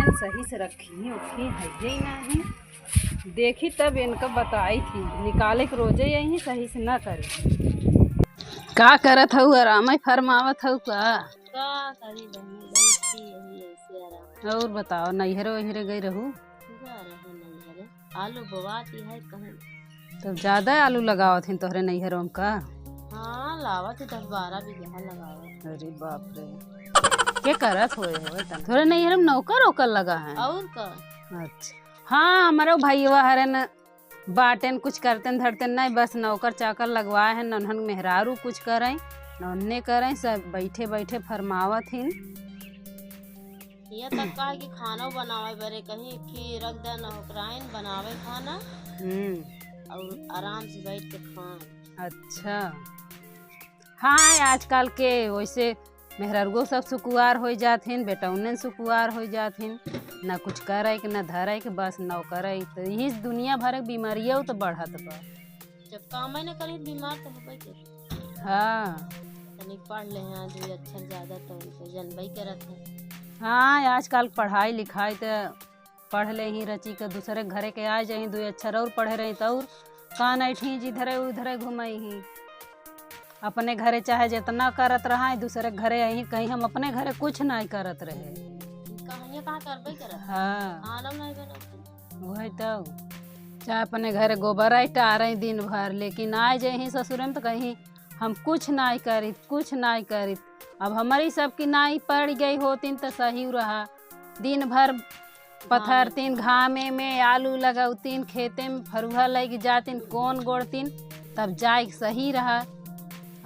मैंने सही से रखी उखी है ही नहीं देखी, तब इनका बताई थी निकाले के रोजे यही सही से ना करे। का करत हूँ? आराम फरमावत हूँ का करी बहनी बैठी यही ऐसे आराम। और बताओ, नैहरे वैहरे गई रहू? नैहरे आलू बोवाती है कहीं। तो ज्यादा आलू लगावत हिन तोहरे नैहरों में का? हाँ लावत 10-12 बीघा लगावत। अरे बाप रे, के करत होए थोड़े नैहर में नौकर ओकर लगा है? और का? अच्छा हाँ, हमारे भैया हरन बाटेन कुछ करते धरते नहीं, बस नौकर चाकर लगवाए हैं। नन्हन मेहरारू कुछ करें नन्हे करें, सब बैठे बैठे फरमावत हिन। ये तक का कि खाना बनावे बरे कहीं खी रख दे नौकराइन बनावे खाना और आराम से बैठ के खाएं। अच्छा हाँ, आजकल के वैसे मेहरारू सब सुकुआर हो जाथिन, बेटौने सुकुआर हो जाथिन, ना कुछ करे के ना धरे के, बस नौकर। तो यही दुनिया भर के बीमारियाँ तो बढ़त बा। जब काम न करी बीमार तो होबे के। हाँ तनिक पढ़ ले हैं जो अक्षर ज्यादा तो जनबई करत है। हाँ, आजकल पढ़ाई लिखाई तो पढ़ ले ही रची के दूसरे घरे के आ जाही, 2 अक्षर और पढ़े रही तो और कान ऐठी जिधरे उधरे घुमाई ही। अपने घरे चाहे जितना करत रहा, दूसरे घरे आई कहीं हम अपने घरे कुछ नहीं करत रहे। कहाँ करबे करत। हाँ नहीं बनत वही तो, चाहे अपने घरे गोबर टारे दिन भर, लेकिन आ जाही ससुर में तो कहीं हम कुछ नहीं करी कुछ नहीं करी। अब हमारी सबकी नाई पड़ गई होतीन तो सही रहा, दिन भर पथरतीन घामे में, आलू लगातीन खेते में, फरुहा लग जातीन, कौन गोड़तीन, तब जाए सही रहा।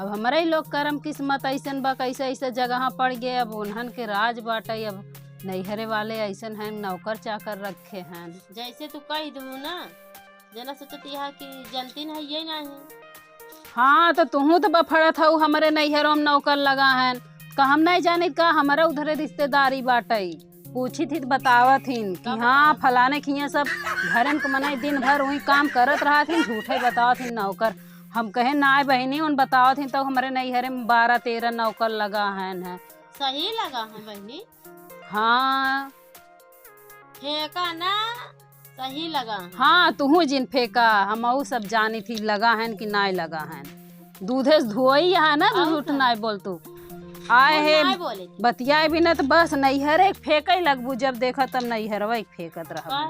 अब हमारे लोग करम किस्मत ऐसन बा, कैसे ऐसे जगह पड़ गए। अब उन्हन के राज बाटे, अब नैहरे वाले ऐसन हैं नौकर चाकर रखे हैं। जैसे तू कह दू ना, जना सोचती है कि जनती है ये नहीं। हाँ तो तुहू तो बफड़त हूँ, हमारे नैहरों में नौकर लगा है का हम नहीं जानी का? हमारा उधरे रिश्तेदारी बाटे, पूछी थी तो बतावत हिन कि हाँ फलाने खिया सब घरे में मने दिन भर वही काम करत रहा थी, झूठे बतावत हिन नौकर। हम कहे ना बहनी उन बतावत हिन तो हमारे नैहरे में 12-13 नौकर लगा है। सही लगा है बहनी? हाँ फेंका ना, सही लगा। हाँ तुहू जिन फेंका, हम सब जानी थी लगा है कि नहीं लगा है। दूधे से धोई है ना, झूठ नहीं बोल तू। आए है बतियाए भी ना तो बस नैहरे फेंके लगबू, जब देखा तब नैहरवा फेंकत रहा।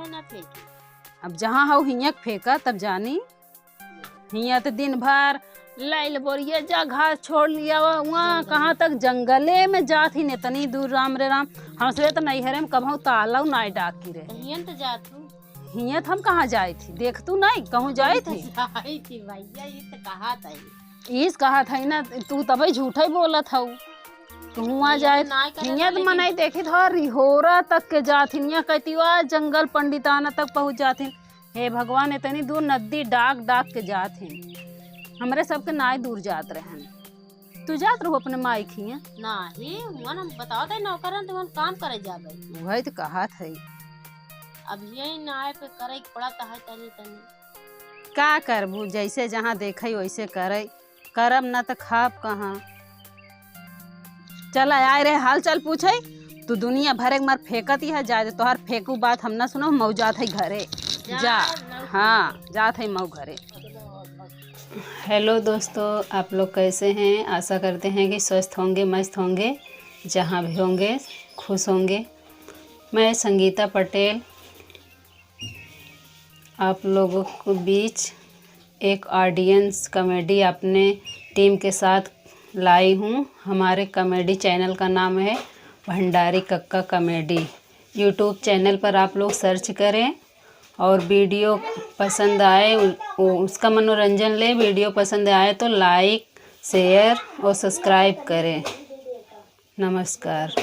अब जहाँ हो हिया फेंका तब जानी। हिया तो दिन भर लाइल बोरिया जा घास छोड़ लिया वहाँ कहाँ तक जंगले में जात ही इतनी दूर। राम रे राम, हमसे तो नैहरे में कभू ताला नहीं डाकी रहे। हिया तो हम कहाँ जाए थी, देख तू नहीं कहूँ जाए थी भैया ये तो कहा था, इस कहा था ना तू, तब झूठा ही बोला था तू। वहाँ जाए हिया तो मना देखी था, रिहोरा तक के जात हिया कहती हुआ जंगल पंडिताना तक पहुँच जाती। हे भगवान, इतनी दूर नदी डाक डाक के जात हैं, हमारे सबके नाई दूर जात रहे। तू जात रहो अपने माई खिया नहीं, हम बताओ थे नौकरन तो काम करे जाबे। वही तो कहा था, अब यही नाय पे करे पड़ता है तनी तनी। का करबू, जैसे जहाँ देखे वैसे करे, करम न तो खाब कहाँ। चल आए रहे हाल चाल पूछे, तू दुनिया भरे मर फेंकती है, जा तोहर फेंकू बात हम ना सुनो, मऊ जात है घरे जा। हाँ जात है मऊ घरे। हेलो दोस्तों, आप लोग कैसे हैं? आशा करते हैं कि स्वस्थ होंगे, मस्त होंगे, जहाँ भी होंगे खुश होंगे। मैं संगीता पटेल आप लोगों के बीच एक ऑडियंस कॉमेडी अपने टीम के साथ लाई हूँ। हमारे कॉमेडी चैनल का नाम है भंडारी कक्का कॉमेडी। यूट्यूब चैनल पर आप लोग सर्च करें और वीडियो पसंद आए उसका मनोरंजन ले। वीडियो पसंद आए तो लाइक शेयर और सब्सक्राइब करें। नमस्कार।